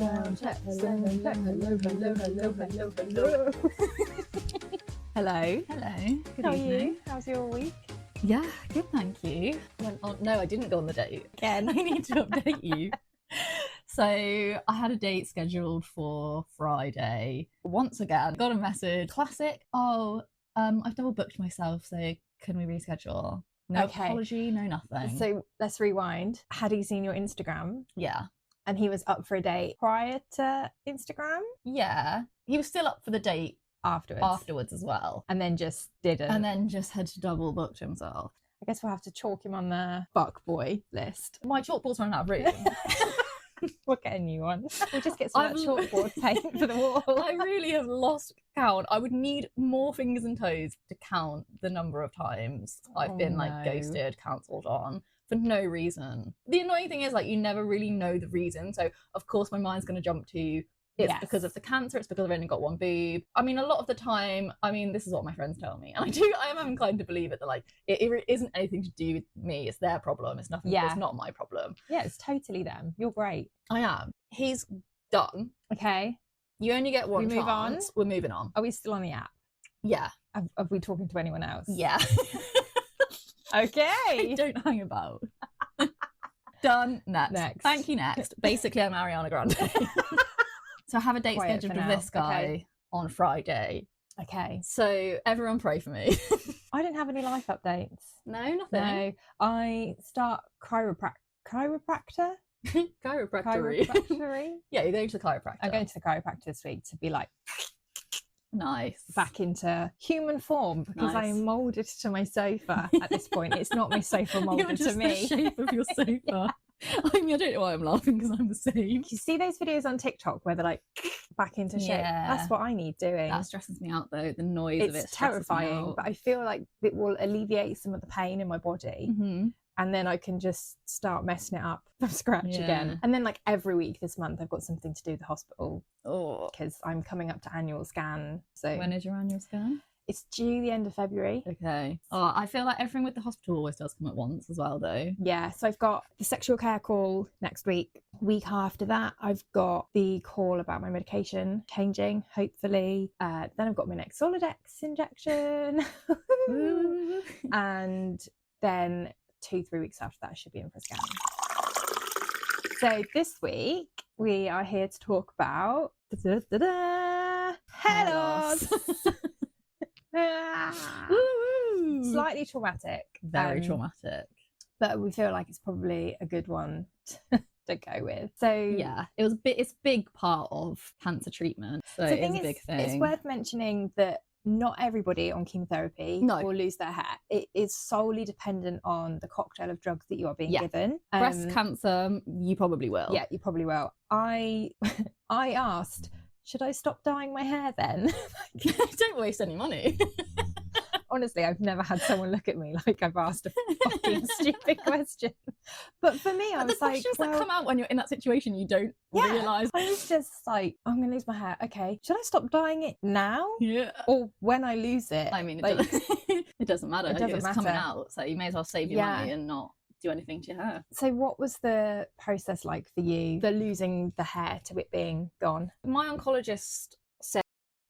Sound check. Hello. Hello. Good How are evening. you? How's your week? Yeah, good, thank you. No, I didn't go on the date. Again, I need to update you. So I had a date scheduled for Friday. Once again, got a message. Classic. I've double booked myself, so can we reschedule? No apology, no nothing. So let's rewind. Had he seen your Instagram? Yeah. And he was up for a date prior to Instagram? Yeah. He was still up for the date Afterwards as well. And then just didn't. And then just had to double book himself. I guess we'll have to chalk him on the fuck boy list. My chalkboard's running out of room. We'll get a new one. We'll just get some chalkboard paint for the wall. I really have lost count. I would need more fingers and toes to count the number of times I've been ghosted, cancelled on for no reason. The annoying thing is you never really know the reason. So of course my mind's going to jump to it's because of the cancer, it's because I've only got one boob. I mean, a lot of the time, this is what my friends tell me. And I am inclined to believe it, that it isn't anything to do with me. It's their problem. It's nothing. Yeah. It's not my problem. Yeah, it's totally them. You're great. I am. He's done. Okay. You only get one chance. On? We're moving on. Are we still on the app? Yeah. Are we talking to anyone else? Yeah. Okay. Don't hang about. Done. Next. Thank you, next. Basically, I'm Ariana Grande. So I have a date scheduled with this guy on Friday. Okay. So everyone pray for me. I didn't have any life updates. No, nothing. No. I start chiropractor. Chiropractory. Yeah, you're going to the chiropractor. I'm going to the chiropractor this week to be nice. Back into human form because I am moulded to my sofa at this point. It's not my sofa moulded to me. The shape of your sofa. Yeah. I don't know why I'm laughing because I'm the same. You see those videos on TikTok where they're back into shape? Yeah. That's what I need doing. That stresses me out though. The noise of it. It's terrifying, but I feel like it will alleviate some of the pain in my body. Mm-hmm. And then I can just start messing it up from scratch again. And then every week this month I've got something to do at the hospital. Oh. Because I'm coming up to annual scan. So when is your annual scan? It's due the end of February. Okay. Oh, I feel like everything with the hospital always does come at once as well, though. Yeah, so I've got the sexual care call next week. Week after that, I've got the call about my medication changing, hopefully. Then I've got my next Soladex injection. And then 2-3 weeks after that, I should be in for a scan. So this week, we are here to talk about hair loss. Slightly traumatic. Very traumatic. But we feel like it's probably a good one to go with. So yeah, it's a big part of cancer treatment. So it is a big thing. It's worth mentioning that not everybody on chemotherapy will lose their hair. It is solely dependent on the cocktail of drugs that you are being given. Breast cancer, you probably will. Yeah, you probably will. I asked, should I stop dyeing my hair then? Don't waste any money. Honestly, I've never had someone look at me like I've asked a fucking stupid question. But for me, I was the questions that come out when you're in that situation, you don't realise. I was just I'm going to lose my hair. Okay, should I stop dyeing it now? Yeah. Or when I lose it? I mean, it doesn't matter. It's coming out, so you may as well save your money and not do anything to your hair. So what was the process like for you, the losing the hair to it being gone? My oncologist said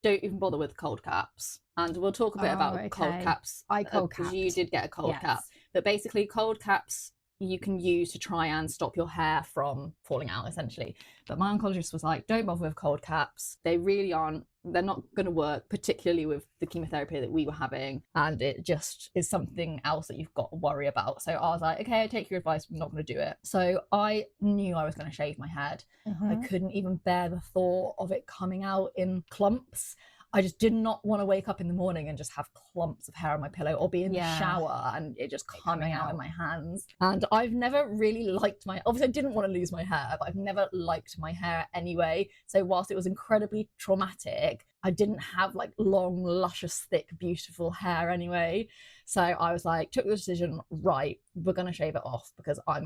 don't even bother with cold caps, and we'll talk a bit about cold caps. I cold capped. Because you did get a cold cap, but basically cold caps you can use to try and stop your hair from falling out essentially. But my oncologist was like, don't bother with cold caps, they're not going to work, particularly with the chemotherapy that we were having, and it just is something else that you've got to worry about. So I was like, okay, I take your advice, I'm not going to do it. So I knew I was going to shave my head. I couldn't even bear the thought of it coming out in clumps. I just did not want to wake up in the morning and just have clumps of hair on my pillow, or be in the shower and it just coming out in my hands. And I've never really liked obviously I didn't want to lose my hair, but I've never liked my hair anyway. So whilst it was incredibly traumatic, I didn't have long, luscious, thick, beautiful hair anyway. So I was took the decision, right, we're going to shave it off because I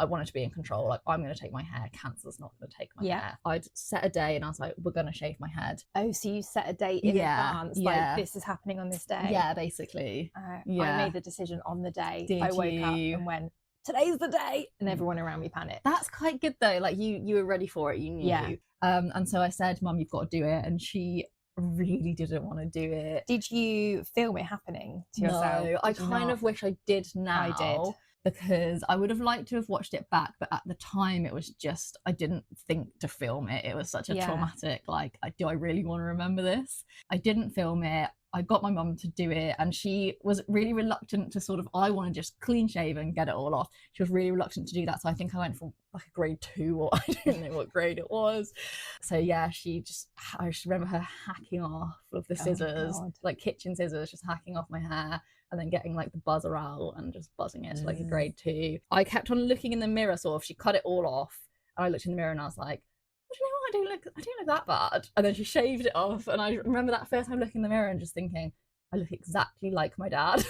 wanted to be in control. I'm going to take my hair. Cancer's not going to take my hair. I'd set a day and I was like, we're going to shave my head. Oh, so you set a date in advance? This is happening on this day? Yeah, basically. I made the decision on the day. I woke up and went, today's the day, and everyone around me panicked. That's quite good though. Like you were ready for it. You knew. Yeah. And so I said, Mum, you've got to do it, and she really didn't want to do it. Did you film it happening to yourself? No, I kind of wish I did now. I did. Because I would have liked to have watched it back, but at the time it was just, I didn't think to film it. It was such a traumatic, like, do I really want to remember this? I didn't film it. I got my mum to do it, and she was really reluctant to sort of, I want to just clean shave and get it all off. She was really reluctant to do that. So I think I went for like a grade 2, or I don't know what grade it was. So yeah, I just remember her hacking off with the scissors, like kitchen scissors, just hacking off my hair. And then getting like the buzzer out and just buzzing it to like a grade 2. I kept on looking in the mirror, sort of. She cut it all off, and I looked in the mirror and I was like, "Do you know what? I don't look that bad." And then she shaved it off, and I remember that first time looking in the mirror and just thinking, I look exactly like my dad.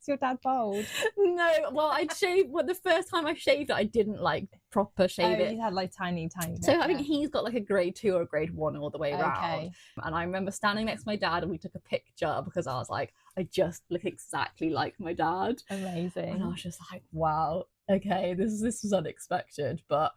Is your dad bald? No, well, I'd shaved. Well, the first time I shaved it, I didn't like proper shave it. He had like tiny. So I think he's got like a grade 2 or a grade 1 all the way around. And I remember standing next to my dad, and we took a picture because I was like, I just look exactly like my dad. Amazing. And I was just like, wow, okay, this was unexpected. But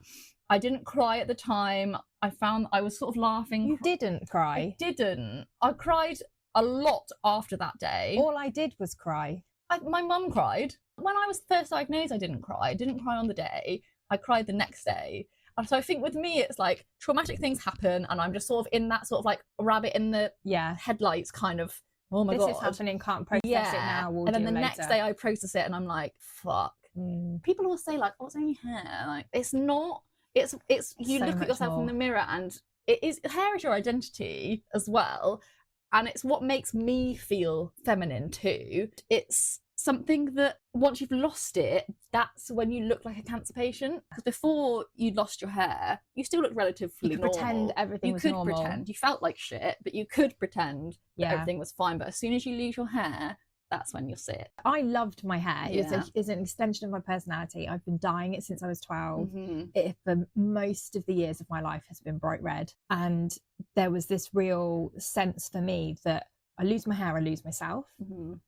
I didn't cry at the time. I found I was sort of laughing. You didn't cry? I didn't. I cried a lot after that day. All I did was cry. My mum cried. When I was first diagnosed, I didn't cry. I didn't cry on the day. I cried the next day. And so I think with me, it's like traumatic things happen, and I'm just sort of in that sort of like rabbit in the headlights kind of, oh my God. This is happening, can't process it now. And then the next day I process it and I'm like, fuck. People always say like, oh, it's only hair. Like, it's not. It's you look at yourself in the mirror, and it is, hair is your identity as well. And it's what makes me feel feminine too. It's something that once you've lost it, that's when you look like a cancer patient. Because before you lost your hair, you still looked relatively normal. Pretend everything was normal. You could pretend. You felt like shit, but you could pretend that everything was fine. But as soon as you lose your hair, that's when you're sick. I loved my hair. It's an extension of my personality. I've been dyeing it since I was 12. It, for most of the years of my life, has been bright red. And there was this real sense for me that I lose my hair, I lose myself.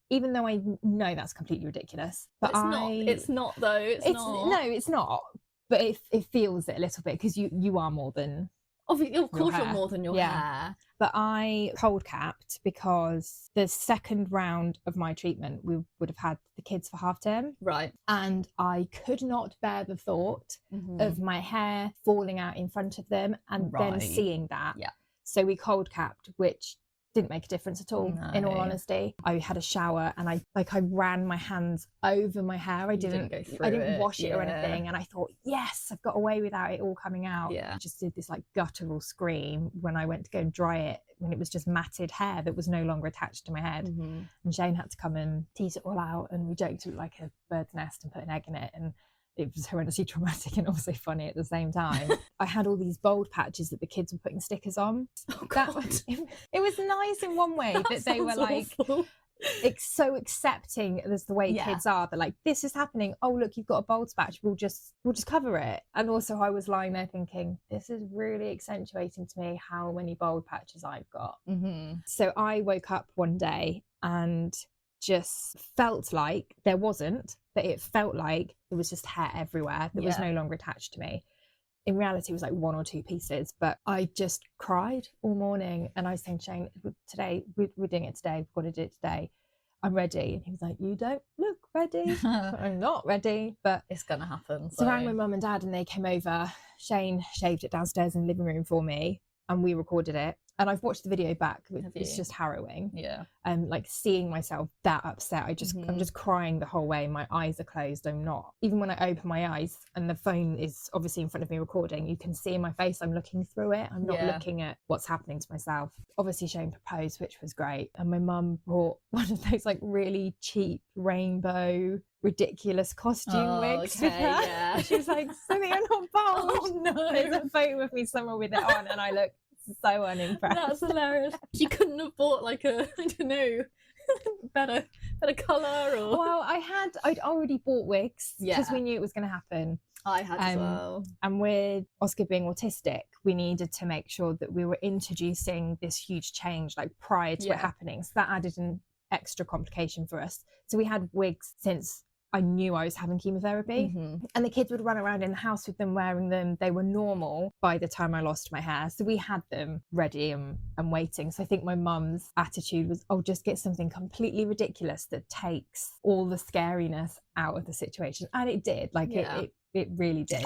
Even though I know that's completely ridiculous. But it's not though. It's not. No, it's not. But it feels it a little bit, because you are more than... Of course you're more than your hair. But I cold capped because the second round of my treatment, we would have had the kids for half term. Right. And I could not bear the thought of my hair falling out in front of them and then seeing that. Yeah. So we cold capped, which didn't make a difference at all, in all honesty. I had a shower and I ran my hands over my hair. I didn't wash it or anything, and I thought, yes, I've got away without it all coming out. I just did this like guttural scream when I went to go and dry it, when it was just matted hair that was no longer attached to my head. And Shane had to come and tease it all out, and we joked it looked like a bird's nest and put an egg in it, and it was horrendously traumatic and also funny at the same time. I had all these bold patches that the kids were putting stickers on. Oh, God. It was nice in one way that they were like, it's so accepting as the way kids are. They're like, this is happening. Oh, look, you've got a bold patch. We'll just cover it. And also I was lying there thinking, this is really accentuating to me how many bold patches I've got. So I woke up one day and just felt like there wasn't, but it felt like there was just hair everywhere that was no longer attached to me. In reality, it was like 1 or 2 pieces, but I just cried all morning. And I was saying, Shane, today, we're doing it today. We've got to do it today. I'm ready. And he was like, you don't look ready. I'm not ready, but it's going to happen. So I rang my mum and dad and they came over. Shane shaved it downstairs in the living room for me and we recorded it. And I've watched the video back. It's just harrowing. Yeah. Like seeing myself that upset. I'm just crying the whole way. My eyes are closed. I'm not. Even when I open my eyes and the phone is obviously in front of me recording, you can see in my face I'm looking through it. I'm not looking at what's happening to myself. Obviously Shane proposed, which was great. And my mum brought one of those like really cheap rainbow ridiculous costume wigs with her. Yeah. She was like, so that you're not bald. Oh, no. There's a photo of me somewhere with it on and I look so unimpressed. That's hilarious. You couldn't have bought like a, I don't know, better colour or... Well, I'd already bought wigs because we knew it was going to happen. I had as well. And with Oscar being autistic, we needed to make sure that we were introducing this huge change like prior to it happening. So that added an extra complication for us. So we had wigs since I knew I was having chemotherapy. And the kids would run around in the house with them wearing them. They were normal by the time I lost my hair. So we had them ready and waiting. So I think my mum's attitude was, oh, just get something completely ridiculous that takes all the scariness out of the situation. And it did. Like it really did.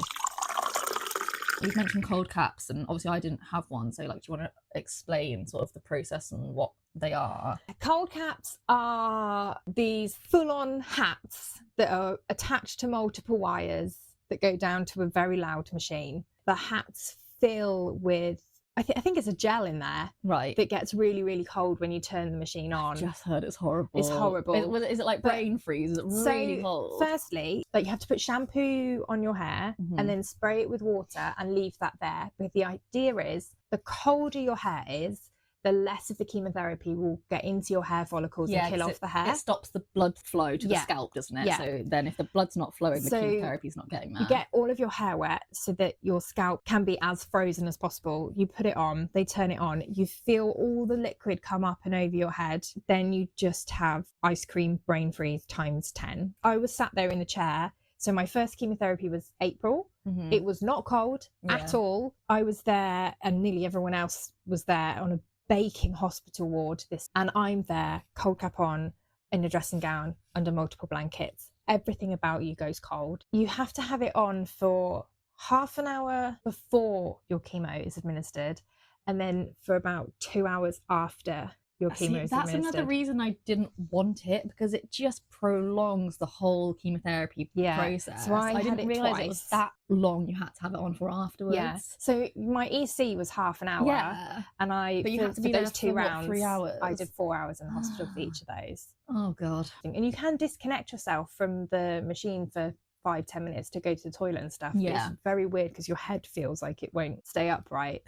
You've mentioned cold caps, and obviously I didn't have one. So, like, do you want to explain sort of the process and what they are? Cold caps are these full-on hats that are attached to multiple wires that go down to a very loud machine. The hats fill with, I think it's a gel in there, right, that gets really, really cold when you turn the machine on. I just heard it's horrible. It's horrible. Is it like brain freeze? Is it really cold? Firstly, like, you have to put shampoo on your hair and then spray it with water and leave that there. But the idea is, the colder your hair is, the less of the chemotherapy will get into your hair follicles and kill off the hair. It stops the blood flow to the scalp, doesn't it? Yeah. So then if the blood's not flowing, the chemotherapy's not getting there. You get all of your hair wet so that your scalp can be as frozen as possible. You put it on, they turn it on, you feel all the liquid come up and over your head. Then you just have ice cream brain freeze times 10. I was sat there in the chair. So my first chemotherapy was April. It was not cold at all. I was there and nearly everyone else was there on a baking hospital ward, and I'm there, cold cap on, in a dressing gown, under multiple blankets. Everything about you goes cold. You have to have it on for half an hour before your chemo is administered, and then for about 2 hours after your chemo is that's administered. another reason I didn't want it, because it just prolongs the whole chemotherapy process. So I didn't realise it was that long you had to have it on for afterwards. Yeah. So my EC was half an hour. Yeah. And but you had to be there those 2 rounds. 3 hours. I did 4 hours in the hospital for each of those. Oh God. And you can disconnect yourself from the machine for 5-10 minutes to go to the toilet and stuff. Yeah. It's very weird because your head feels like it won't stay upright.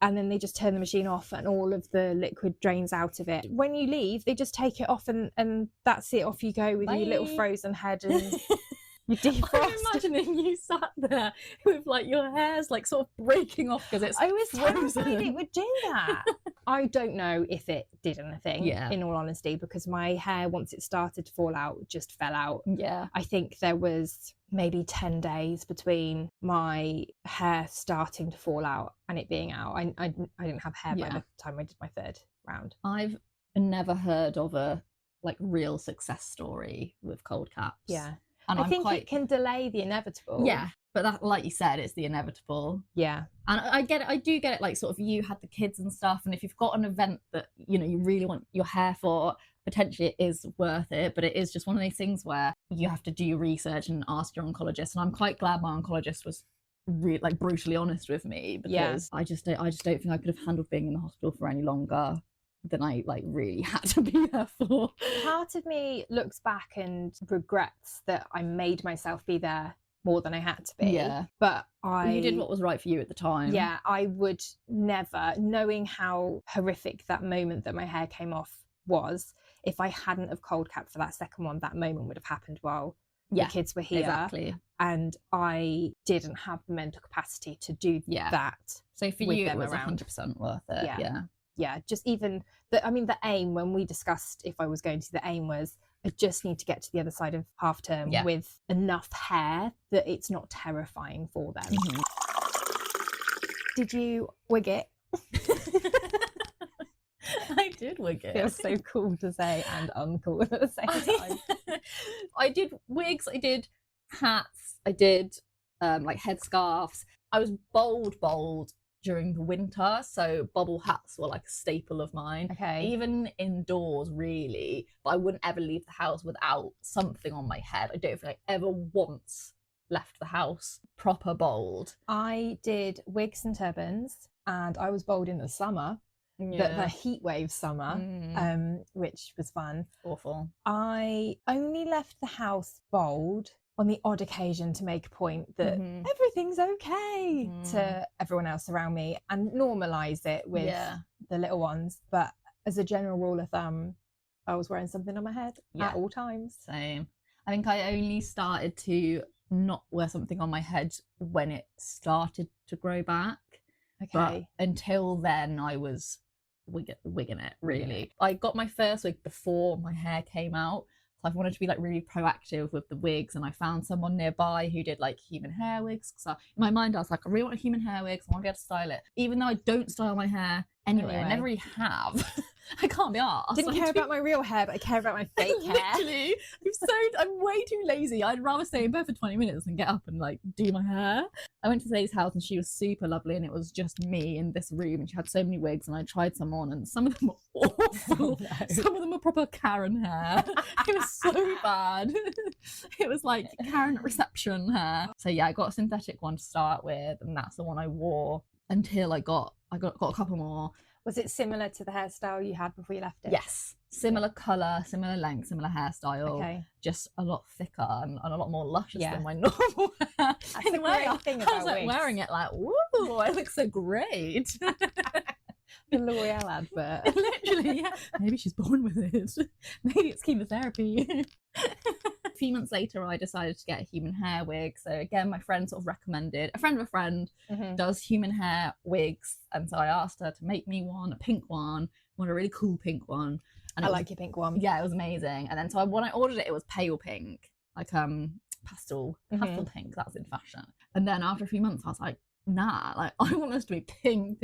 And then they just turn the machine off and all of the liquid drains out of it. When you leave, they just take it off and that's it. Off you go with your little frozen head and you defrost. I'm imagining you sat there with like your hair's like sort of breaking off because it's I was frozen. terrified it would do that. I don't know if it did anything, Yeah. in all honesty, because my hair, once it started to fall out, just fell out. Yeah. I think there was maybe 10 days between my hair starting to fall out and it being out. I didn't have hair by the time I did my third round. I've never heard of a like real success story with cold caps. Yeah. And I think it can delay the inevitable. Yeah. But that, like you said, it's the inevitable. Yeah. And I get it. I do get it. Like, sort of, you had the kids and stuff. And if you've got an event that, you know, you really want your hair for, potentially it is worth it. But it is just one of those things where you have to do your research and ask your oncologist. And I'm quite glad my oncologist was really, like, brutally honest with me, because I just don't think I could have handled being in the hospital for any longer than I like really had to be there for. Part of me looks back and regrets that I made myself be there more than I had to be. Yeah. But you did what was right for you at the time. Yeah, I would never, knowing how horrific that moment that my hair came off was, if I hadn't have cold capped for that second one, that moment would have happened while the kids were here. Exactly. And I didn't have the mental capacity to do that. So for you, it was 100% worth it. Yeah, just even the aim, when we discussed if I was going to, the aim was, I just need to get to the other side of half term with enough hair that it's not terrifying for them. Mm-hmm. Did you wig it? I did wig it. Feels so cool to say and uncool at the same time. I did wigs, I did hats, I did like headscarves. I was bold during the winter, so bobble hats were like a staple of mine. Okay. Even indoors, really, but I wouldn't ever leave the house without something on my head. I don't think I ever once left the house proper bold. I did wigs and turbans, and I was bold in the summer, the heat wave summer, which was fun. Awful. I only left the house bold on the odd occasion to make a point that everything's okay to everyone else around me and normalise it with the little ones. But as a general rule of thumb, I was wearing something on my head at all times. Same. I think I only started to not wear something on my head when it started to grow back. Okay. But until then, I was wigging it, really. I got my first wig before my hair came out. So I've wanted to be like really proactive with the wigs, and I found someone nearby who did like human hair wigs. So in my mind I was like, I really want a human hair wig, so I want to be able to style it, even though I don't style my hair anyway. I never really have. I can't be arsed. Didn't care about my real hair, but I care about my fake hair. Literally, I'm way too lazy. I'd rather stay in bed for 20 minutes than get up and like do my hair. I went to Zay's house and she was super lovely, and it was just me in this room, and she had so many wigs, and I tried some on, and some of them were awful. No. Some of them were proper Karen hair. It was so bad. It was like Karen reception hair. So yeah, I got a synthetic one to start with, and that's the one I wore until I got a couple more. Was it similar to the hairstyle you had before you left it? Yes. Similar colour, similar length, similar hairstyle. Okay. Just a lot thicker and a lot more luscious than my normal hair. That's the great thing about I was like wigs. wearing it like, woo, I look so great. The L'Oreal advert. Literally, yeah. Maybe she's born with it. Maybe it's chemotherapy. A few months later, I decided to get a human hair wig. So again, my friend sort of recommended, a friend of a friend does human hair wigs. And so I asked her to make me one, a pink one, a really cool pink one. And I like your pink one. Yeah, it was amazing. And then so when I ordered it, it was pale pink, like pastel pink. That was in fashion. And then after a few months, I was like, nah, like I want this to be pink.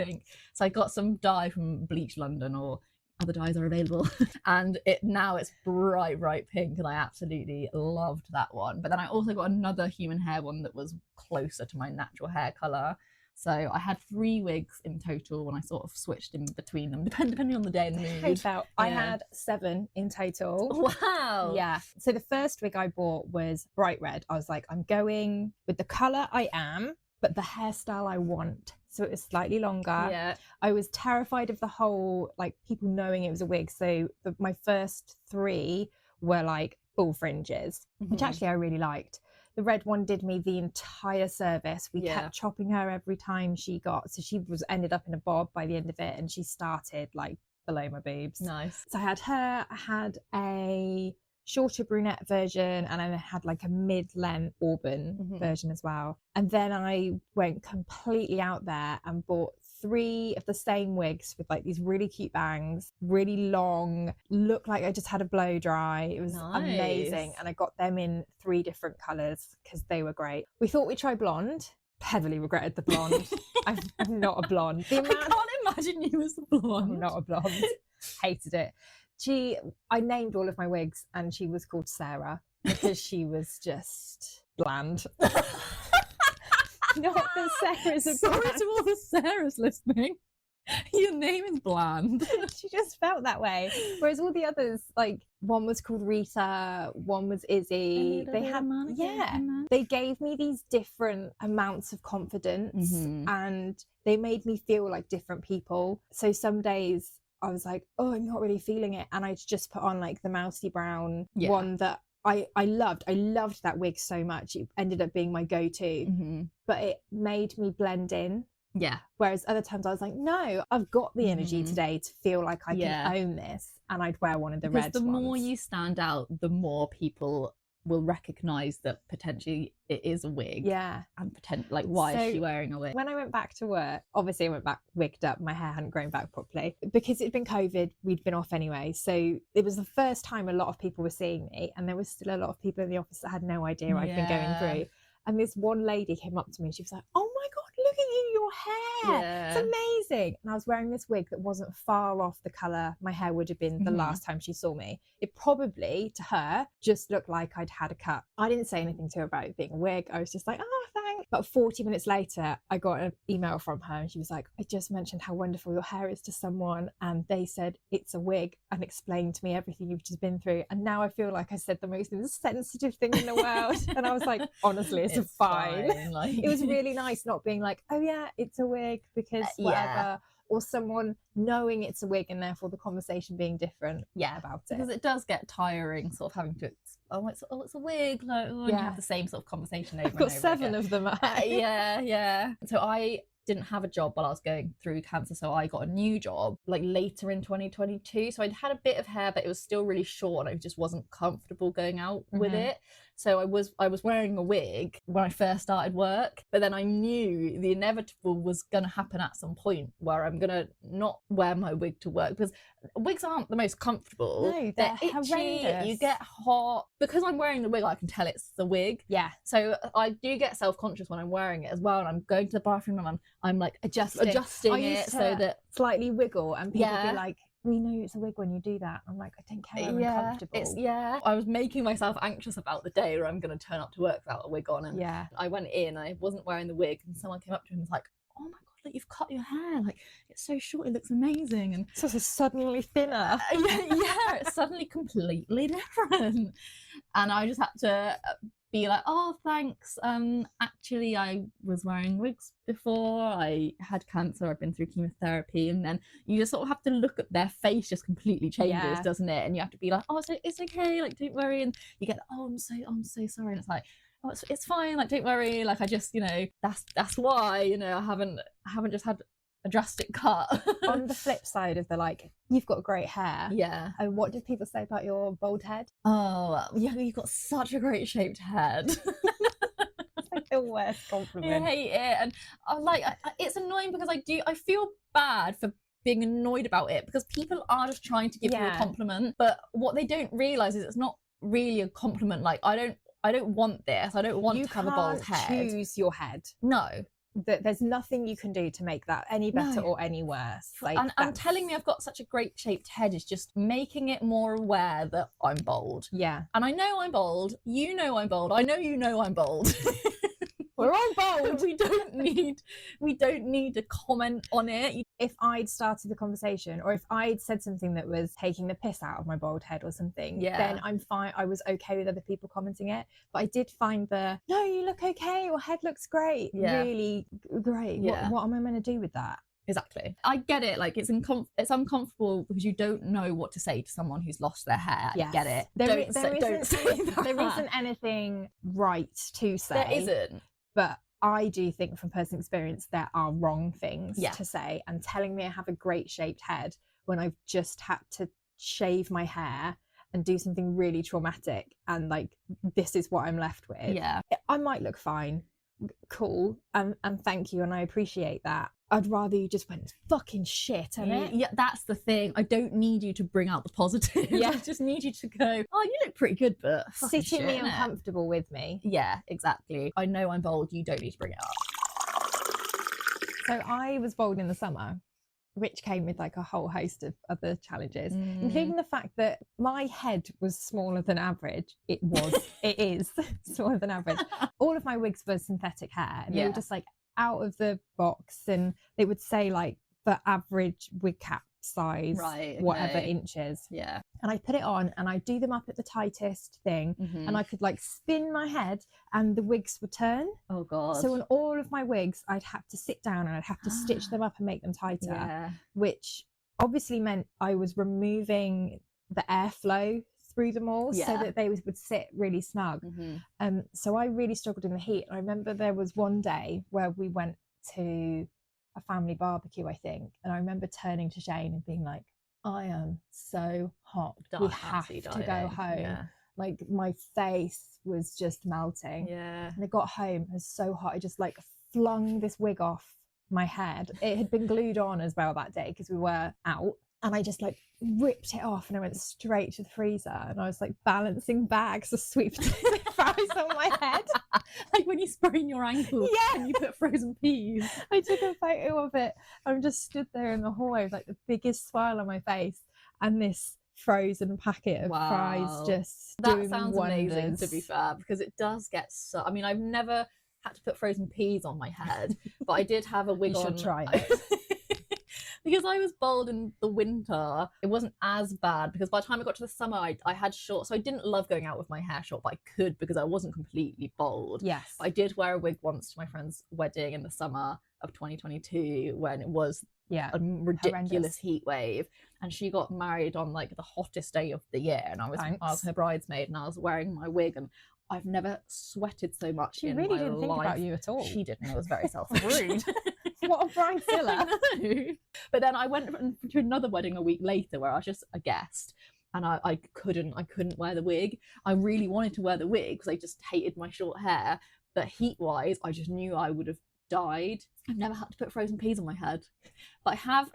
So I got some dye from Bleach London, or other dyes are available, and now it's bright pink, and I absolutely loved that one. But then I also got another human hair one that was closer to my natural hair color. So I had 3 wigs in total, and I sort of switched in between them depending on the day and the mood. I had 7 in total. Wow. Yeah. So the first wig I bought was bright red. I was like, I'm going with the color I am, but the hairstyle I want. So it was slightly longer. Yeah. I was terrified of the whole, like, people knowing it was a wig. So my first 3 were like full fringes, which actually I really liked. The red one did me the entire service. We kept chopping her every time she got. So she ended up in a bob by the end of it, and she started like below my boobs. Nice. So I had her, I had a shorter brunette version, and I had like a mid-length auburn version as well. And then I went completely out there and bought 3 of the same wigs with like these really cute bangs, really long, looked like I just had a blow dry. It was amazing. And I got them in 3 different colours because they were great. We thought we'd try blonde. Heavily regretted the blonde. I'm not a blonde. I can't imagine you as a blonde. I'm not a blonde. Hated it. I named all of my wigs, and she was called Sarah because she was just bland. Not that Sarah's a Sorry bland. to all the Sarahs listening. Your name is bland. She just felt that way. Whereas all the others, like, one was called Rita, one was Izzy. They had, they gave me these different amounts of confidence, and they made me feel like different people. So some days I was like, oh, I'm not really feeling it, and I'd just put on like the mousy brown one that I loved. I loved that wig so much. It ended up being my go-to, but it made me blend in. Yeah. Whereas other times I was like, no, I've got the energy today to feel like I can own this, and I'd wear one of the red ones. The more you stand out, the more people will recognise that potentially it is a wig. Yeah. And like, why is she wearing a wig? When I went back to work, obviously I went back wigged up. My hair hadn't grown back properly. Because it'd been COVID, we'd been off anyway. So it was the first time a lot of people were seeing me, and there was still a lot of people in the office that had no idea I'd been going through. And this one lady came up to me and she was like, oh my God, look at you, your hair. It's amazing. And I was wearing this wig that wasn't far off the colour my hair would have been the last time she saw me. It probably, to her, just looked like I'd had a cut. I didn't say anything to her about it being a wig. I was just like, oh, thanks. But 40 minutes later, I got an email from her, and she was like, I just mentioned how wonderful your hair is to someone, and they said it's a wig, and explained to me everything you've just been through. And now I feel like I said the most insensitive thing in the world. And I was like, honestly, it's fine. Like... It was really nice not being like, oh yeah, it's a wig because whatever, or someone knowing it's a wig and therefore the conversation being different about it. Because it does get tiring sort of having to, it's a wig, like, you have the same sort of conversation over I've got 7 of them. So I didn't have a job while I was going through cancer, so I got a new job like later in 2022. So I'd had a bit of hair, but it was still really short, and I just wasn't comfortable going out with it. So I was wearing a wig when I first started work, but then I knew the inevitable was going to happen at some point where I'm going to not wear my wig to work, because wigs aren't the most comfortable. No, they're itchy, horrendous. you get hot. Because I'm wearing the wig, I can tell it's the wig. Yeah. So I do get self-conscious when I'm wearing it as well, and I'm going to the bathroom and I'm like adjusting it so that slightly wiggle, and people be like, we know it's a wig when you do that. I'm like, I don't care, I'm uncomfortable. I was making myself anxious about the day where I'm going to turn up to work without a wig on, and I went in, I wasn't wearing the wig, and someone came up to me and was like, oh my god, like, you've cut your hair, like it's so short, it looks amazing. And so it's suddenly thinner. It's suddenly completely different. And I just had to be like, oh, thanks. Actually, I was wearing wigs before. I had cancer. I've been through chemotherapy. And then you just sort of have to look at their face just completely changes, doesn't it? And you have to be like, oh, so it's okay. Like, don't worry. And you get, oh, I'm so sorry. And it's like, oh, it's fine. Like, don't worry. Like, I just, that's why, I haven't just had a drastic cut. On the flip side of the, like, you've got great hair. Yeah. And what did people say about your bald head? Oh, yeah, you've got such a great shaped head. It's like the worst compliment. I hate it. And I'm like, it's annoying because I feel bad for being annoyed about it, because people are just trying to give you a compliment. But what they don't realise is it's not really a compliment. Like, I don't want this. I don't want to have a bald head. You can't choose your head. No. There's nothing you can do to make that any better or any worse. Like, and telling me I've got such a great shaped head is just making it more aware that I'm bald. Yeah. And I know I'm bald. You know I'm bald. I know you know I'm bald. We're all bald. We don't need to comment on it. If I'd started the conversation, or if I'd said something that was taking the piss out of my bald head or something, then I'm fine. I was okay with other people commenting it. But I did find no, you look okay, your head looks great, really great. What am I meant to do with that? Exactly. I get it. Like, it's uncomfortable because you don't know what to say to someone who's lost their hair. Yes. I get it. Don't say that. There isn't anything right to say. There isn't. But I do think, from personal experience, there are wrong things to say. And telling me I have a great shaped head when I've just had to shave my hair and do something really traumatic, and like, this is what I'm left with. Yeah. I might look fine. Cool. And thank you. And I appreciate that. I'd rather you just went fucking shit, innit? Yeah, that's the thing. I don't need you to bring out the positive. I just need you to go, oh, you look pretty good, but sitting me uncomfortable with me. Yeah, exactly. I know I'm bold. You don't need to bring it up. So I was bold in the summer, which came with like a whole host of other challenges, including the fact that my head was smaller than average. It is smaller than average. All of my wigs were synthetic hair, and they were just like out of the box, and they would say like for average wig cap size, whatever inches. Yeah. And I put it on, and I do them up at the tightest thing, and I could like spin my head and the wigs would turn. Oh god. So on all of my wigs I'd have to sit down and I'd have to stitch them up and make them tighter, which obviously meant I was removing the airflow through them all, so that they would sit really snug. So I really struggled in the heat. I remember there was one day where we went to a family barbecue, I think, and I remember turning to Shane and being like, I am so hot, we have to go home. Like, my face was just melting. And I got home, it was so hot, I just like flung this wig off my head. It had been glued on as well that day because we were out, and I just like ripped it off, and I went straight to the freezer, and I was like balancing bags of sweet potato fries on my head. Like when you sprain your ankle and you put frozen peas. I took a photo of it. I'm just stood there in the hallway with like the biggest smile on my face, and this frozen packet of fries just doing sounds wonders. Amazing, to be fair, because it does get so, I mean, I've never had to put frozen peas on my head, but I did have a wig on. You should try it. Because I was bald in the winter, it wasn't as bad, because by the time I got to the summer, I had short, so I didn't love going out with my hair short, but I could because I wasn't completely bald. Yes. But I did wear a wig once to my friend's wedding in the summer of 2022 when it was a ridiculous heat wave, and she got married on like the hottest day of the year, and I was her bridesmaid, and I was wearing my wig, and I've never sweated so much in my life. She really didn't think about you at all. She didn't. It was very self-rude. What a bridezilla. But then I went to another wedding a week later where I was just a guest, and I couldn't wear the wig. I really wanted to wear the wig because I just hated my short hair, but heat wise I just knew I would have died. I've never had to put frozen peas on my head, but I have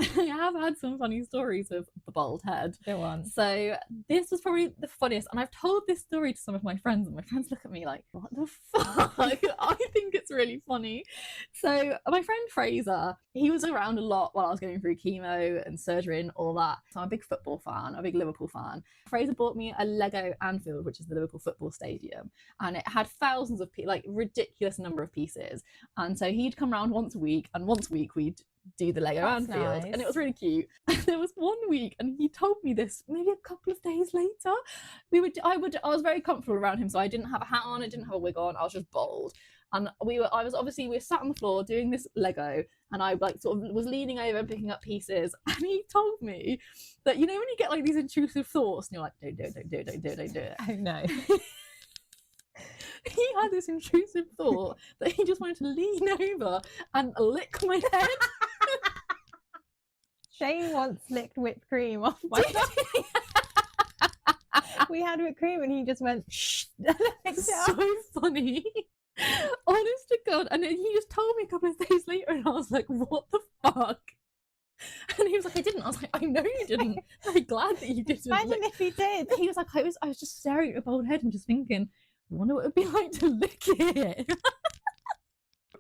had some funny stories with the bald head. Go on. So this was probably the funniest, and I've told this story to some of my friends, and my friends look at me like, what the fuck? I think it's really funny. So my friend Fraser, he was around a lot while I was going through chemo and surgery and all that. So I'm a big football fan, a big Liverpool fan. Fraser bought me a Lego Anfield, which is the Liverpool football stadium, and it had thousands of like ridiculous number of pieces. And so he'd come around once a week, and once a week we'd do the Lego Anfield, nice. And it was really cute. There was one week, and he told me this maybe a couple of days later. I was very comfortable around him, so I didn't have a hat on, I didn't have a wig on, I was just bald. And we were sat on the floor doing this Lego, and I like sort of was leaning over and picking up pieces, and he told me that, you know, when you get like these intrusive thoughts and you're like, don't do it. Oh no. He had this intrusive thought that he just wanted to lean over and lick my head. Shane once licked whipped cream off my tongue. We had whipped cream and he just went, shh. So funny. Honest to God. And then he just told me a couple of days later, and I was like, what the fuck? And he was like, I didn't. I was like, I know you didn't. I'm very glad that you didn't. Imagine if he did. He was like, I was just staring at your bald head and just thinking, I wonder what it would be like to lick it.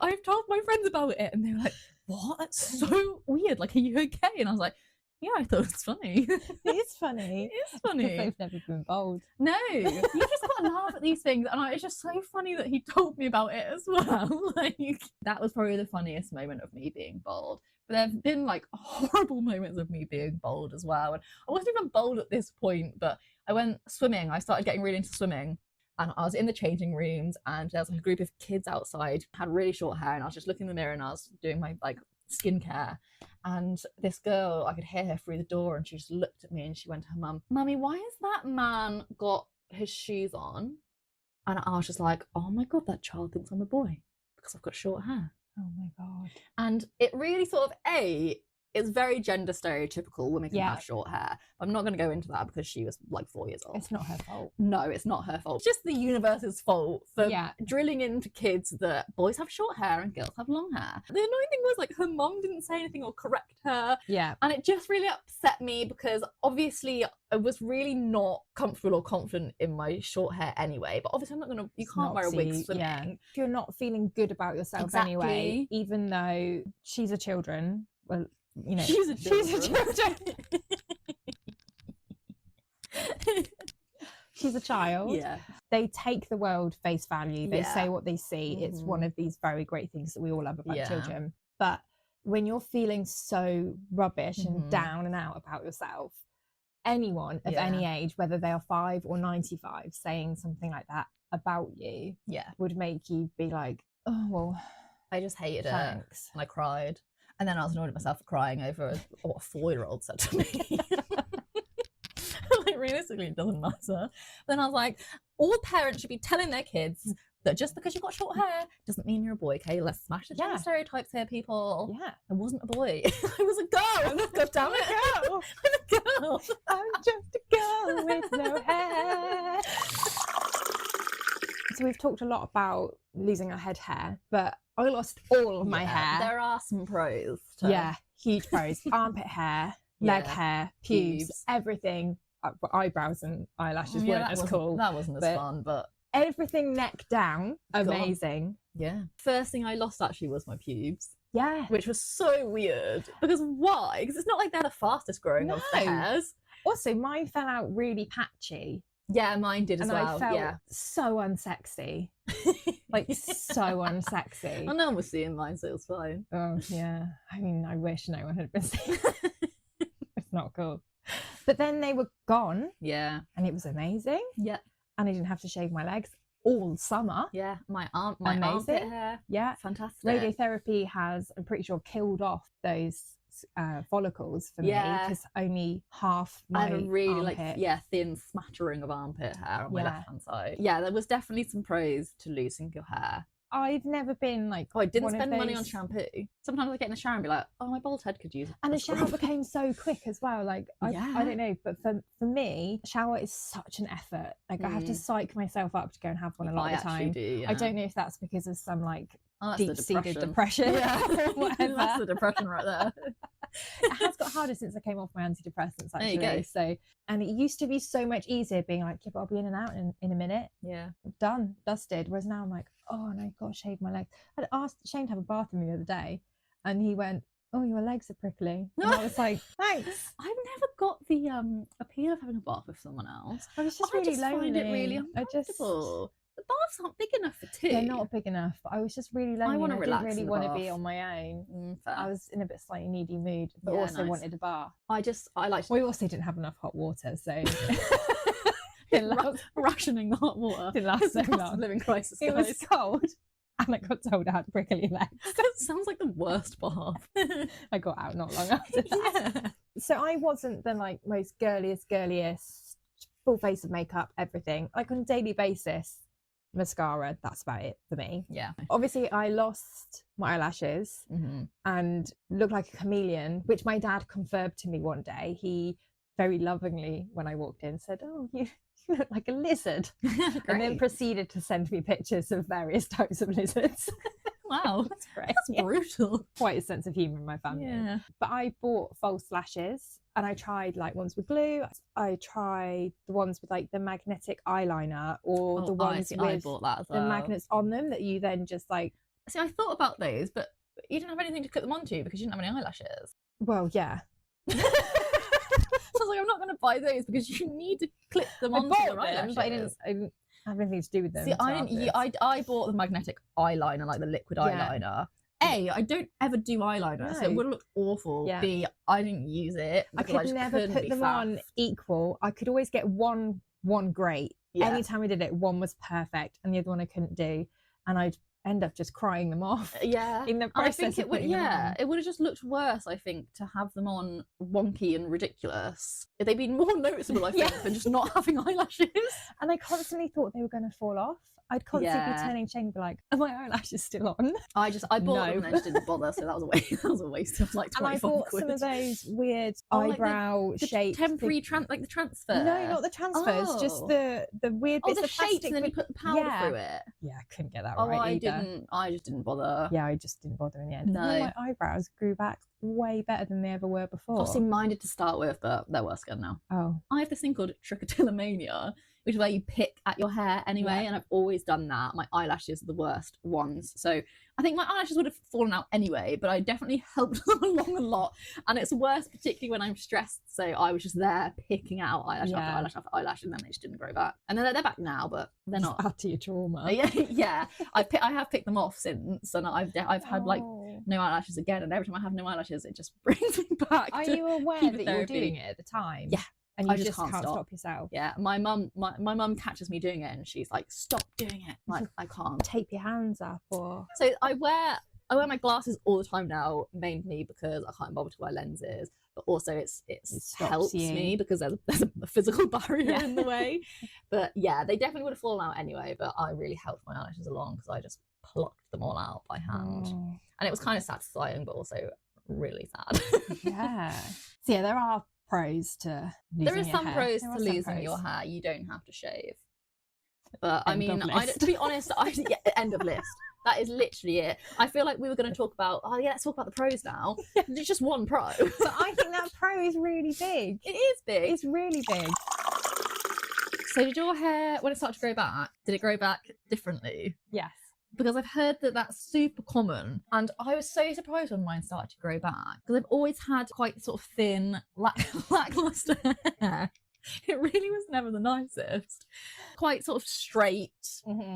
I've told my friends about it, and they were like, what? That's so weird. Like, are you okay? And I was like, yeah, I thought it was funny. It is funny. It is funny. They've never been bold. No, you just gotta laugh at these things. And it's just so funny that he told me about it as well. Like, that was probably the funniest moment of me being bold. But there have been like horrible moments of me being bold as well. And I wasn't even bold at this point, but I went swimming. I started getting really into swimming. And I was in the changing rooms, and there was like a group of kids outside, had really short hair, and I was just looking in the mirror and I was doing my like skincare. And this girl, I could hear her through the door, and she just looked at me and she went to her mum, Mummy, why has that man got his shoes on? And I was just like, oh my God, that child thinks I'm a boy because I've got short hair. Oh my God. And it really sort of, it's very gender stereotypical. Women can have short hair. I'm not going to go into that because she was like 4 years old. It's not her fault. No, it's not her fault. It's just the universe's fault for drilling into kids that boys have short hair and girls have long hair. The annoying thing was, like, her mom didn't say anything or correct her. Yeah. And it just really upset me because obviously I was really not comfortable or confident in my short hair anyway. But obviously you can't wear a wig swimming. Yeah. If you're not feeling good about yourself anyway, even though she's a children, well, you know, she's a children. She's a child. Yeah. They take the world face value. They say what they see. It's one of these very great things that we all love about children. But when you're feeling so rubbish and down and out about yourself, anyone of any age, whether they are 5 or 95, saying something like that about you would make you be like, oh, well, I just hated it. And I cried. And then I was annoyed at myself for crying over what a 4-year-old said to me. Like, realistically, it doesn't matter. Then I was like, all parents should be telling their kids that just because you've got short hair doesn't mean you're a boy, okay? Let's smash the gender stereotypes here, people. Yeah. I wasn't a boy. I was a girl. God damn it. I'm a girl. I'm just a girl with no hair. So we've talked a lot about losing our head hair, but I lost all of my hair. There are some pros. Huge pros. Armpit hair, leg hair, pubes, everything. Eyebrows and eyelashes weren't as cool. That wasn't as fun, but everything neck down, amazing. Yeah. First thing I lost actually was my pubes. Yeah. Which was so weird. Because why? Because it's not like they're the fastest growing of the hairs. Also, mine fell out really patchy. Yeah, mine did as well. I felt so unsexy. Like, so unsexy. And no one was seeing mine, so it was fine. Oh, yeah. I mean, I wish no one had been seeing it. It's not cool. But then they were gone. Yeah. And it was amazing. Yeah. And I didn't have to shave my legs all summer. Yeah. My armpit hair. Yeah. Fantastic. Radiotherapy has, I'm pretty sure, killed off those follicles for me, because only half my I have a really armpit. thin smattering of armpit hair on my left hand side. Yeah, there was definitely some pros to losing your hair. I've never been like. Oh, I didn't one of spend money on those- shampoo. Sometimes I get in the shower and be like, oh, my bald head could use And a the shower scrub. became so quick as well. Like, I Yeah. don't know, but for me, shower is such an effort. Like, I have to psych myself up to go and have one a lot of the time. Yeah. I don't know if that's because of some like that's deep-seated depression. Yeah, or whatever. That's the depression right there. It has got harder since I came off my antidepressants, actually. There you go. So, and it used to be so much easier being like, yeah, but I'll be in and out in a minute. Yeah. Done, dusted. Whereas now I'm like, oh, no, I've got to shave my legs. I'd asked Shane to have a bath with me the other day, and he went, oh, your legs are prickly. And I was like, thanks. I've never got the appeal of having a bath with someone else. I was just I really just lonely. find it really uncomfortable. The baths aren't big enough for two. They're not big enough, but I was just really lonely. I want to relax. I didn't really in the want to bath. be on my own. Fair. I was in a bit slightly needy mood, but Yeah, also nice. wanted a bath. I like We also didn't have enough hot water, so rationing the hot water. didn't last so Cost of long. living crisis. It was guys. cold, and I got told I had prickly legs. That sounds like the worst bath. I got out not long after that. Yeah. So I wasn't the like most girliest, full face of makeup, everything. Like on a daily basis, mascara, that's about it for me. Yeah. Obviously, I lost my eyelashes Mm-hmm. and looked like a chameleon, which my dad confirmed to me one day. He very lovingly, when I walked in, said, oh, you look like a lizard. And then proceeded to send me pictures of various types of lizards. Wow, That's great. that's brutal. Quite a sense of humour in my family. Yeah. But I bought false lashes, and I tried like ones with glue. I tried the ones with like the magnetic eyeliner, or the ones I with bought that as the well. magnets on them that you then just like. See, I thought about those, but you didn't have anything to clip them onto because you didn't have any eyelashes. Well, yeah. So I was like, I'm not going to buy those because you need to clip them I onto bought your them, eyelashes. but I didn't have anything to do with them. See, I until didn't. afterwards. I bought the magnetic eyeliner, like the liquid Yeah. eyeliner. A, I don't ever do eyeliner, so it No. would have looked awful. Yeah. B, I didn't use it. I because could just never couldn't put be them fast. on equal. I could always get one great. Yeah. Anytime I did it, one was perfect, and the other one I couldn't do, and I'd end up just crying them off. Yeah. In the And I process think of it would, putting them yeah, on. it would have just looked worse, I think, to have them on wonky and ridiculous. They'd be more noticeable, I think, Yeah. than just not having eyelashes. And I constantly thought they were going to fall off. I'd constantly be Yeah. turning Shane and be like, are my eyelashes still on? I bought No. them and I just didn't bother, so that was a waste. That was a waste of like And I 25 bought quid. some of those weird Oh, like eyebrow the shaped temporary like the transfer. No, not the transfers, just Oh. the weird Oh, bits the of shapes, plastic. and then you with- put the powder yeah. through it. Yeah, I couldn't get that Oh, right I either. didn't. I just didn't bother. Yeah, I just didn't bother in the end. No. And then my eyebrows grew back way better than they ever were before. Obviously, mine did to start with, but they're worse again now. Oh, I have this thing called trichotillomania, which is where you pick at your hair anyway, Yeah. and I've always done that. My eyelashes are the worst ones, so I think my eyelashes would have fallen out anyway, but I definitely helped them along a lot, and it's worse particularly when I'm stressed, so I was just there picking out eyelash Yeah. after eyelash after eyelash, and then they just didn't grow back. And then they're back now, but they're just not. add to your trauma. Yeah, I have picked them off since, and I've had like Oh. no eyelashes again, and every time I have no eyelashes, it just brings me back. Are to you aware that you were chemotherapy. doing it at the time? Yeah. And you I just just can't can't stop. stop yourself. Yeah, my mum catches me doing it, and she's like, "Stop doing it!" Like, I can't. Tape your hands up or So I wear my glasses all the time now, mainly because I can't bother to wear lenses, but also it stops helps you. me because there's a physical barrier Yeah. in the way. But yeah, they definitely would have fallen out anyway. But I really helped my eyelashes along because I just plucked them all out by hand, Oh, and it was kind of satisfying, but also really sad. yeah. So yeah, there are pros to losing There is your some hair. pros There to are some losing pros. your hair. You don't have to shave. But I End of mean, list. to be honest, end of list. That is literally it. I feel like we were going to talk about, let's talk about the pros now. It's just one pro. But I think that pro is really big. It is big. It's really big. So did your hair, when it started to grow back, did it grow back differently? Yes. Because I've heard that that's super common, and I was so surprised when mine started to grow back because I've always had quite sort of thin, lackluster hair. It really was never the nicest. Quite sort of straight,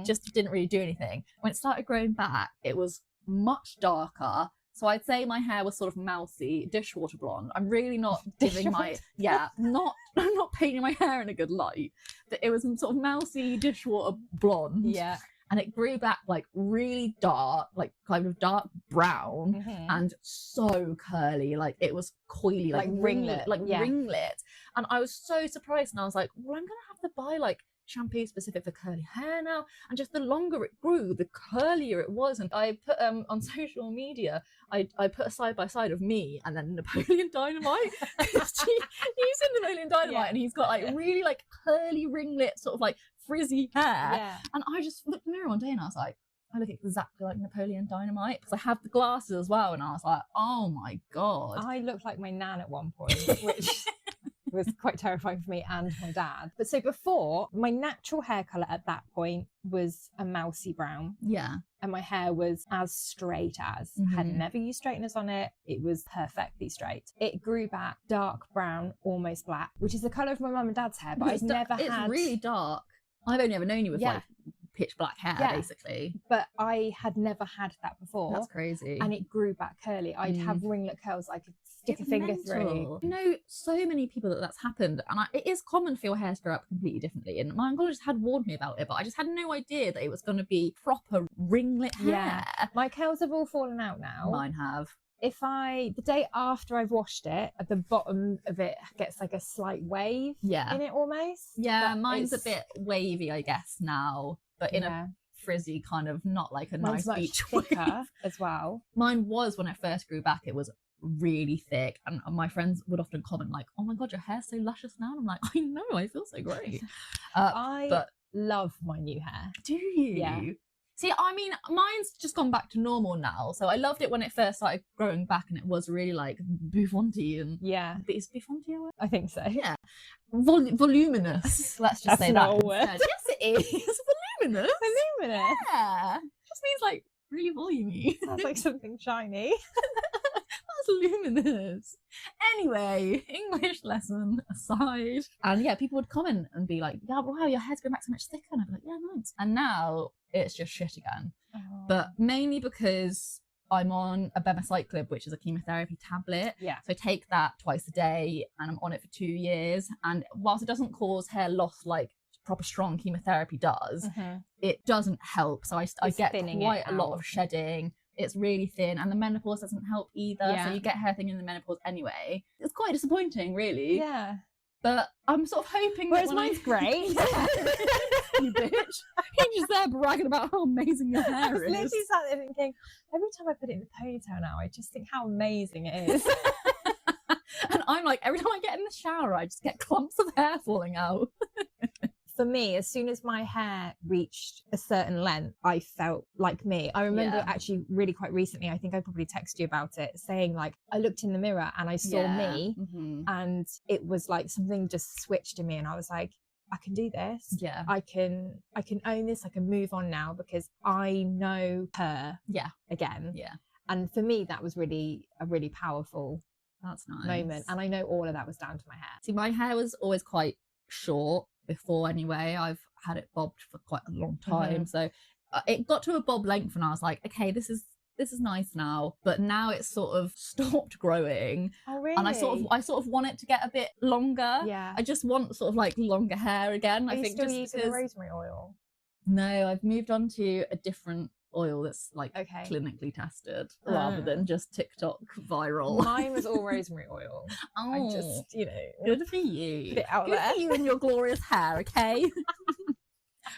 just didn't really do anything. When it started growing back, it was much darker. So I'd say my hair was sort of mousy, dishwater blonde. I'm really not giving my I'm not painting my hair in a good light. But it was sort of mousy dishwater blonde. Yeah. And it grew back like really dark, like kind of dark brown, and so curly, like it was coily, like Like ringlet, like yeah. ringlet. And I was so surprised, and I was like, well, I'm gonna have to buy like shampoo specific for curly hair now. And just the longer it grew, the curlier it was. And I put on social media, I put a side by side of me and then Napoleon Dynamite. He's in Napoleon Dynamite and he's got like really like curly ringlet, sort of like frizzy hair. Yeah. And I just looked in the mirror one day and I was like, I look exactly like Napoleon Dynamite because I have the glasses as well. And I was like, oh my God. I looked like my nan at one point, which was quite terrifying for me and my dad. But so before, my natural hair colour at that point was a mousy brown. Yeah. And my hair was as straight as. Had never used straighteners on it. It was perfectly straight. It grew back dark brown, almost black, which is the colour of my mum and dad's hair, but I've never had... It's really dark. I've only ever known you with like pitch black hair, basically. But I had never had that before. That's crazy. And it grew back curly. I'd have ringlet curls I could stick a finger through. You know, so many people that's happened. And it is common for your hair to grow up completely differently. And my oncologist had warned me about it, but I just had no idea that it was going to be proper ringlet hair. Yeah. My curls have all fallen out now. Mine have. The day after I've washed it, at the bottom of it gets like a slight wave in it almost. Yeah, mine's a bit wavy, I guess, now, but in a frizzy kind of, not like a mine's nice beach thicker wave as well. Mine was, when it first grew back, it was really thick, and my friends would often comment like, oh my God, your hair's so luscious now. And I'm like, I know, I feel so great. I love my new hair. Do you? Yeah. See, I mean, mine's just gone back to normal now. So I loved it when it first started growing back and it was really like bouffanty and... Yeah. Is bouffanty a word? I think so. Yeah. Voluminous. Let's just say that. Not a word. Yes, it is. Voluminous. Voluminous? Yeah. Just means like really volumey. Sounds like something shiny. That's luminous. Anyway, English lesson aside. And yeah, people would comment and be like, yeah, wow, your hair's going back so much thicker. And I'd be like, yeah, nice. And now it's just shit again. Oh. But mainly because I'm on abemaciclib, which is a chemotherapy tablet. Yeah. So I take that twice a day and I'm on it for 2 years. And whilst it doesn't cause hair loss like proper strong chemotherapy does, it doesn't help. So I get quite a lot of shedding. It's really thin, and the menopause doesn't help either. So you get hair thinning in the menopause anyway. It's quite disappointing, really. Yeah. But I'm sort of hoping that mine's great. You bitch. You're just there bragging about how amazing your hair is. I was literally sat there thinking, every time I put it in the ponytail now, I just think how amazing it is. And I'm like, every time I get in the shower, I just get clumps of hair falling out. For me, as soon as my hair reached a certain length, I felt like me. I remember actually really quite recently, I think I probably texted you about it, saying like, I looked in the mirror and I saw me and it was like something just switched in me and I was like, I can do this. Yeah. I can own this. I can move on now because I know her again. Yeah. And for me, that was really a really powerful moment. And I know all of that was down to my hair. See, my hair was always quite short before anyway. I've had it bobbed for quite a long time. So it got to a bob length and I was like, okay, this is nice now. But now it's sort of stopped growing. Oh, really? And I sort of want it to get a bit longer. Yeah. I just want sort of like longer hair again. Are I think still just using because... rosemary oil? No, I've moved on to a different oil that's like clinically tested rather than just TikTok viral. Mine was all rosemary oil. Oh, I just, good for you. Bit out good there. for you and your glorious hair, okay?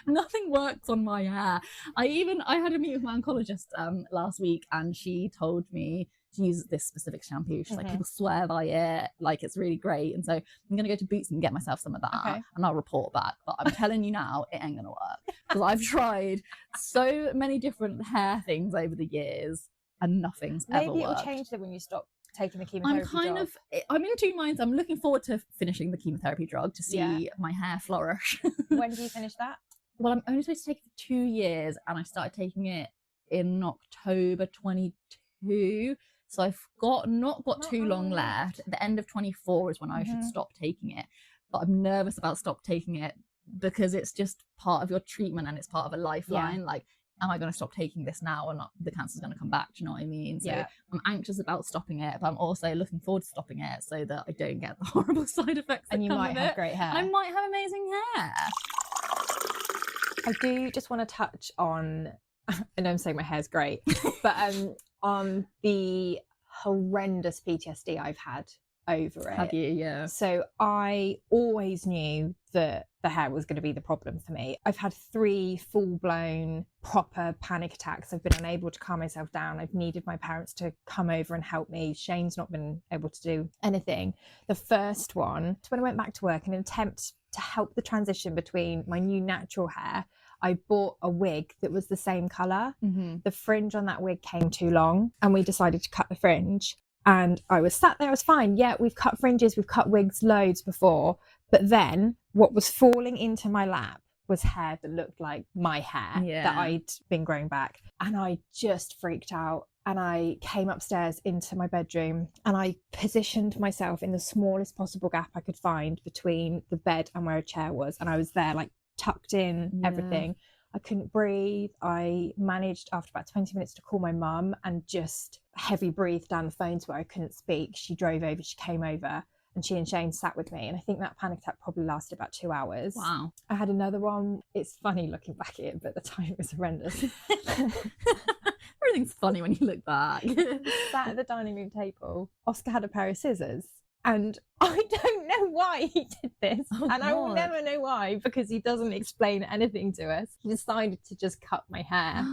Nothing works on my hair. I had a meeting with my oncologist last week and she told me to use this specific shampoo. She's like, people swear by it, like it's really great. And so I'm gonna go to Boots and get myself some of that and I'll report back. But I'm telling you now, it ain't gonna work. Because I've tried so many different hair things over the years and nothing's ever worked. Maybe it'll change that when you stop taking the chemotherapy drug. I'm in two minds. I'm looking forward to finishing the chemotherapy drug to see my hair flourish. When do you finish that? Well, I'm only supposed to take it for 2 years and I started taking it in October 22. So I've not got too long left. At the end of 24 is when I should stop taking it. But I'm nervous about stop taking it because it's just part of your treatment and it's part of a lifeline. Yeah. Like, am I going to stop taking this now or not? The cancer's going to come back. Do you know what I mean? So I'm anxious about stopping it, but I'm also looking forward to stopping it so that I don't get the horrible side effects. And you might have great hair. I might have amazing hair. I do just want to touch on, I know I'm saying my hair's great, but on the horrendous PTSD I've had over it. Have you? Yeah. So I always knew that the hair was going to be the problem for me. I've had 3 full-blown proper panic attacks. I've been unable to calm myself down. I've needed my parents to come over and help me. Shane's not been able to do anything. The first one, when I went back to work in an attempt to help the transition between my new natural hair, I bought a wig that was the same colour. The fringe on that wig came too long and we decided to cut the fringe. And I was sat there, I was fine. Yeah, we've cut fringes, we've cut wigs loads before. But then what was falling into my lap was hair that looked like my hair that I'd been growing back. And I just freaked out. And I came upstairs into my bedroom and I positioned myself in the smallest possible gap I could find between the bed and where a chair was. And I was there like tucked in, everything. I couldn't breathe. I managed after about 20 minutes to call my mum and just heavy breathe down the phone to where I couldn't speak. She drove over, she came over and she and Shane sat with me. And I think that panic attack probably lasted about 2 hours. Wow. I had another one. It's funny looking back at it, but at the time it was horrendous. Everything's funny when you look back. Sat at the dining room table. Oscar had a pair of scissors. And I don't know why he did this. And I will never know why, because he doesn't explain anything to us. He decided to just cut my hair.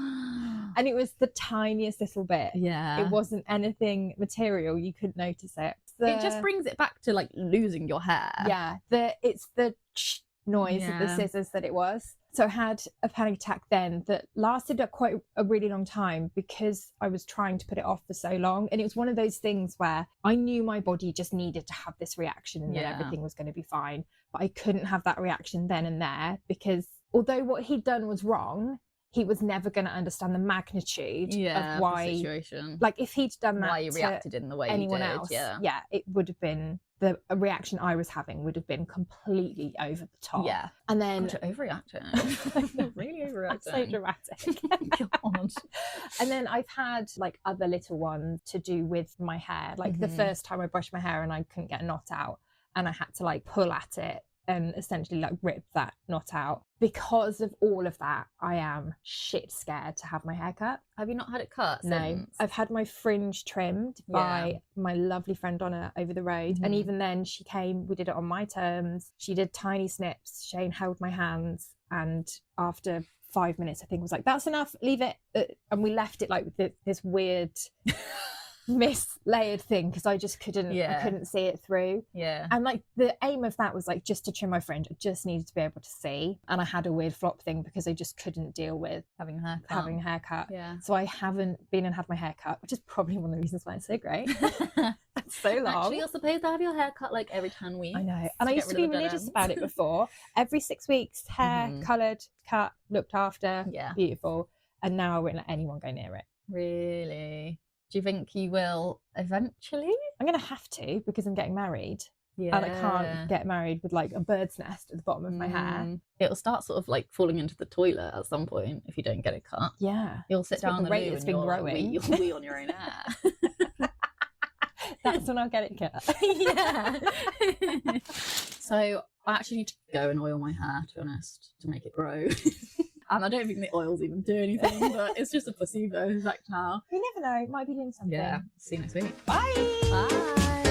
And it was the tiniest little bit. Yeah. It wasn't anything material. You couldn't notice it. It just brings it back to like losing your hair. Yeah. It's the noise of the scissors that it was. So I had a panic attack then that lasted quite a really long time because I was trying to put it off for so long. And it was one of those things where I knew my body just needed to have this reaction and then everything was going to be fine. But I couldn't have that reaction then and there because although what he'd done was wrong, he was never going to understand the magnitude of why. The situation. Like if he'd done that, why you reacted in the way anyone you did, else, it would have been the reaction I was having would have been completely over the top. Yeah, and then overreacting. Really overreacting. So dramatic. God. And then I've had like other little ones to do with my hair. Like the first time I brushed my hair and I couldn't get a knot out, and I had to like pull at it and essentially like rip that knot out. Because of all of that, I am shit scared to have my hair cut. Have you not had it cut since? No, I've had my fringe trimmed by my lovely friend Donna over the road. And even then she came, we did it on my terms. She did tiny snips. Shane held my hands. And after 5 minutes, I think was like, that's enough, leave it. And we left it like with this weird mislayered thing because I just couldn't I couldn't see it through. And like the aim of that was like just to trim my fringe. I just needed to be able to see, and I had a weird flop thing because I just couldn't deal with having a haircut. So I haven't been and had my hair cut, which is probably one of the reasons why it's so great. It's so long. Actually, you're supposed to have your hair cut like every 10 weeks. I know, and I used to be religious about it before. Every 6 weeks, hair coloured, cut, looked after, beautiful. And now I won't let anyone go near it. Really? Do you think you will eventually? I'm going to have to because I'm getting married. And I can't get married with like a bird's nest at the bottom of my hair. It'll start sort of like falling into the toilet at some point if you don't get it cut. Yeah. You'll sit down the rate it's been growing. You'll wee on your own hair. That's when I'll get it cut. So I actually need to go and oil my hair, to be honest, to make it grow. And I don't think the oils even do anything, but it's just a placebo effect now. You never know, it might be doing something. Yeah. See you next week. Bye. Bye.